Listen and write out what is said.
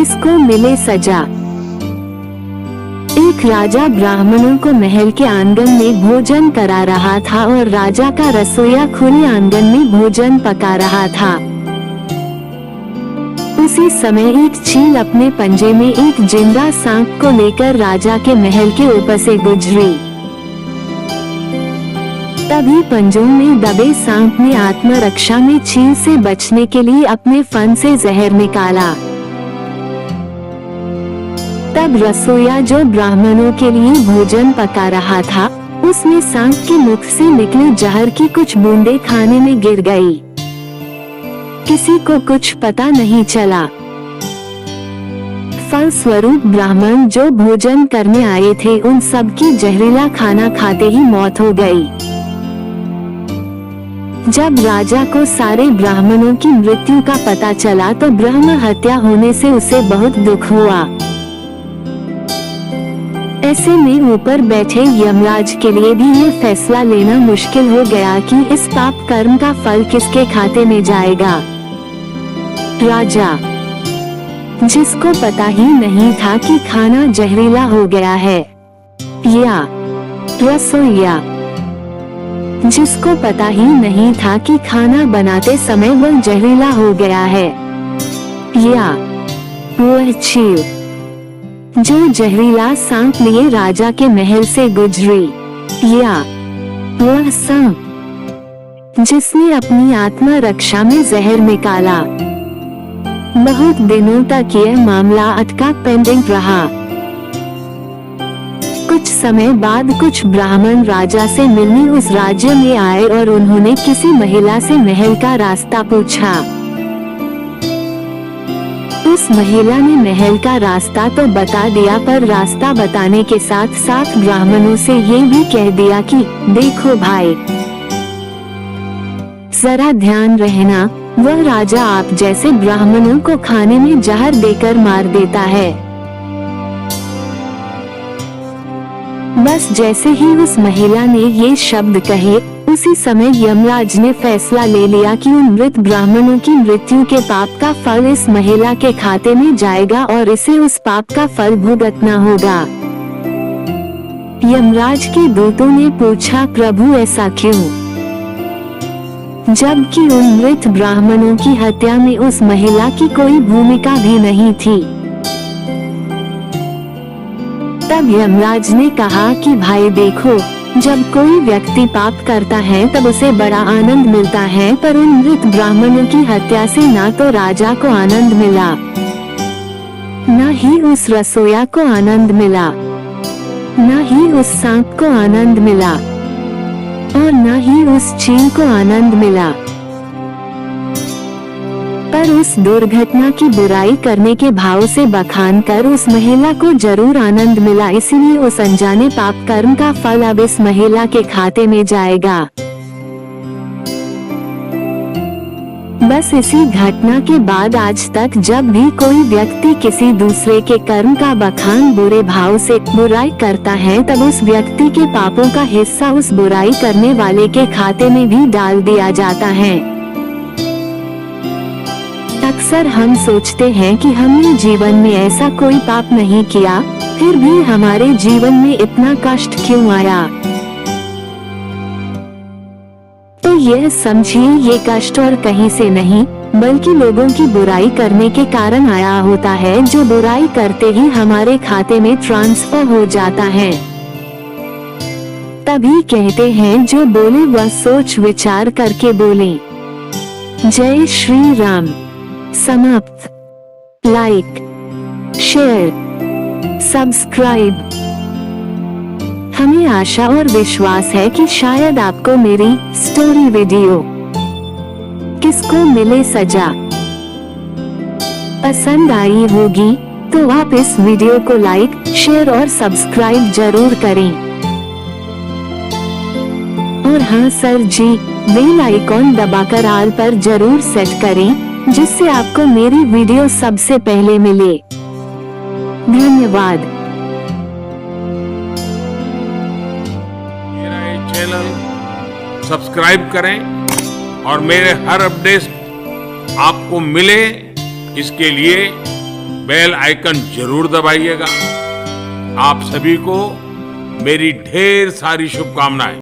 किसको मिले सजा। एक राजा ब्राह्मणों को महल के आंगन में भोजन करा रहा था और राजा का रसोइया खुले आंगन में भोजन पका रहा था। उसी समय एक चील अपने पंजे में एक जिंदा सांप को लेकर राजा के महल के ऊपर से गुजरी। तभी पंजों में दबे सांप ने आत्मरक्षा में चील से बचने के लिए अपने फन से जहर निकाला। तब रसोइया जो ब्राह्मणों के लिए भोजन पका रहा था, उसने सांप के मुख से निकले जहर की कुछ बूंदें खाने में गिर गई। किसी को कुछ पता नहीं चला। फलस्वरूप ब्राह्मण जो भोजन करने आए थे उन सब की जहरीला खाना खाते ही मौत हो गई। जब राजा को सारे ब्राह्मणों की मृत्यु का पता चला तो ब्रह्म हत्या होने से उसे बहुत दुख हुआ। ऐसे में ऊपर बैठे यमराज के लिए भी ये फैसला लेना मुश्किल हो गया कि इस पाप कर्म का फल किसके खाते में जाएगा। राजा, जिसको पता ही नहीं था कि खाना जहरीला हो गया है, या रसोइया, जिसको पता ही नहीं था कि खाना बनाते समय वह जहरीला हो गया है, या वह चील जो जहरीला सांप लिए राजा के महल से गुजरी, या वह सांप जिसने अपनी आत्मरक्षा में जहर निकाला। बहुत दिनों तक यह मामला अटका पेंडिंग रहा। कुछ समय बाद कुछ ब्राह्मण राजा से मिलने उस राज्य में आए और उन्होंने किसी महिला से महल का रास्ता पूछा। उस महिला ने महल का रास्ता तो बता दिया, पर रास्ता बताने के साथ साथ ब्राह्मणों से ये भी कह दिया कि देखो भाई, जरा ध्यान रहना, वह राजा आप जैसे ब्राह्मणों को खाने में जहर देकर मार देता है। बस जैसे ही उस महिला ने ये शब्द कहे, उसी समय यमराज ने फैसला ले लिया कि उन मृत ब्राह्मणों की मृत्यु के पाप का फल इस महिला के खाते में जाएगा और इसे उस पाप का फल भुगतना होगा। यमराज के दूतों ने पूछा, प्रभु ऐसा क्यों? जबकि उन मृत ब्राह्मणों की हत्या में उस महिला की कोई भूमिका भी नहीं थी। तब यमराज ने कहा कि भाई देखो, जब कोई व्यक्ति पाप करता है तब उसे बड़ा आनंद मिलता है, पर उन मृत ब्राह्मणों की हत्या से ना तो राजा को आनंद मिला, न ही उस रसोइया को आनंद मिला, न ही उस सांप को आनंद मिला, और न ही उस चील को आनंद मिला। पर उस दुर्घटना की बुराई करने के भाव से बखान कर उस महिला को जरूर आनंद मिला, इसलिए उस अनजाने पाप कर्म का फल अब इस महिला के खाते में जाएगा। बस इसी घटना के बाद आज तक जब भी कोई व्यक्ति किसी दूसरे के कर्म का बखान बुरे भाव से बुराई करता है, तब उस व्यक्ति के पापों का हिस्सा उस बुराई करने वाले के खाते में भी डाल दिया जाता है। अक्सर हम सोचते हैं कि हमने जीवन में ऐसा कोई पाप नहीं किया, फिर भी हमारे जीवन में इतना कष्ट क्यों आया? तो यह समझिए, ये कष्ट और कहीं से नहीं बल्कि लोगों की बुराई करने के कारण आया होता है, जो बुराई करते ही हमारे खाते में ट्रांसफर हो जाता है। तभी कहते हैं, जो बोले वह सोच विचार करके बोले। जय श्री राम। समाप्त। Like, share, subscribe. हमें आशा और विश्वास है कि शायद आपको मेरी स्टोरी वीडियो किसको मिले सजा पसंद आई होगी, तो आप इस वीडियो को लाइक, शेयर और सब्सक्राइब जरूर करें। और हाँ सर जी, बेल आइकॉन दबाकर ऑल पर जरूर सेट करें, जिससे आपको मेरी वीडियो सबसे पहले मिले। धन्यवाद। मेरा ये चैनल सब्सक्राइब करें और मेरे हर अपडेट आपको मिले, इसके लिए बेल आइकन जरूर दबाइएगा। आप सभी को मेरी ढेर सारी शुभकामनाएं।